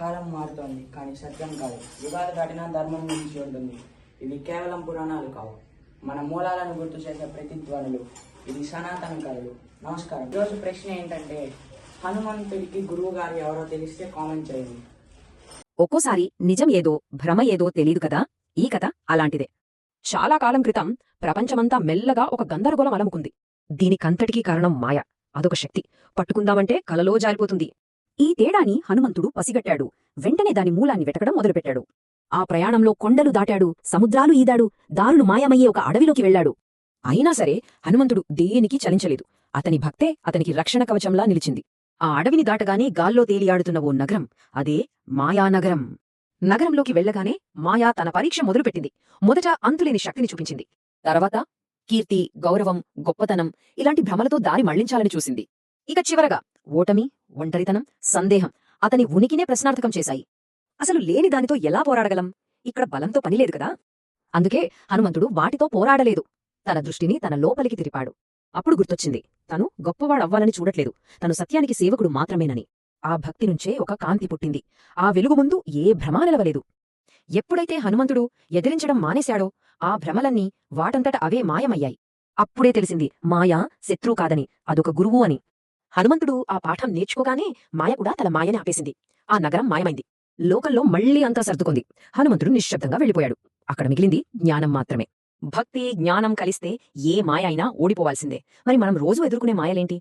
కాలం మారుతోంది కానీ సత్యం కాదు. యుగాలు దాటినా ధర్మం నిలిచి ఉంటుంది. ఇవి కేవలం పురాణాలు కావు, మన మూలాలను గుర్తు చేసే ప్రతిధ్వనులు. ఇది సనాతన కథలు. నమస్కారం. ఈరోజు ప్రశ్న ఏంటంటే, హనుమంతుడికి గురువు గారు ఎవరో తెలిస్తే కామెంట్ చేయండి. ఒక్కోసారి నిజం ఏదో భ్రమ ఏదో తెలీదు కదా. ఈ కథ అలాంటిదే. చాలా కాలం క్రితం ప్రపంచమంతా మెల్లగా ఒక గందరగోళం అలముకుంది. దీనికంతటికీ కారణం మాయ. అదొక శక్తి. పట్టుకుందామంటే కలలో జారిపోతుంది. ఈ తేడాని హనుమంతుడు పసిగట్టాడు. వెంటనే దాని మూలాన్ని వెతకడం మొదలుపెట్టాడు. ఆ ప్రయాణంలో కొండలు దాటాడు, సముద్రాలు ఈదాడు, దారులు మాయమయ్యే ఒక అడవిలోకి వెళ్లాడు. అయినా సరే హనుమంతుడు దేనికి చలించలేదు. అతని భక్తే అతనికి రక్షణ కవచంలా నిలిచింది. ఆ అడవిని దాటగానే గాల్లో తేలియాడుతున్న ఓ నగరం, అదే మాయానగరం. నగరంలోకి వెళ్లగానే మాయా తన పరీక్ష మొదలుపెట్టింది. మొదట అంతులేని శక్తిని చూపించింది. తర్వాత కీర్తి, గౌరవం, గొప్పతనం ఇలాంటి భ్రమలతో దారి మళ్లించాలని చూసింది. ఇక చివరగా ఓటమి, ఒంటరితనం, సందేహం అతని ఉనికినే ప్రశ్నార్థకం చేశాయి. అసలు లేని దానితో ఎలా పోరాడగలం? ఇక్కడ బలంతో పనిలేదు కదా. అందుకే హనుమంతుడు వాటితో పోరాడలేదు. తన దృష్టిని తన లోపలికి తిరిపాడు. అప్పుడు గుర్తొచ్చింది, తను గొప్పవాడవ్వాలని చూడట్లేదు, తను సత్యానికి సేవకుడు మాత్రమేనని. ఆ భక్తి నుంచే ఒక కాంతి పుట్టింది. ఆ వెలుగు ముందు ఏ భ్రమా నిలవలేదు. ఎప్పుడైతే హనుమంతుడు ఎదిరించడం మానేశాడో ఆ భ్రమలన్నీ వాటంతట అవే మాయమయ్యాయి. అప్పుడే తెలిసింది, మాయా శత్రువు కాదని, అదొక గురువు అని. హనుమంతుడు ఆ పాఠం నేర్చుకోగానే మాయ కూడా తన మాయని ఆపేసింది. ఆ నగరం మాయమైంది. లోకంలో మళ్లీ అంతా సర్దుకుంది. హనుమంతుడు నిశ్శబ్దంగా వెళ్ళిపోయాడు. అక్కడ మిగిలింది జ్ఞానం మాత్రమే. భక్తి, జ్ఞానం కలిస్తే ఏ మాయ అయినా ఓడిపోవాల్సిందే. మరి మనం రోజూ ఎదుర్కొనే మాయలేంటి?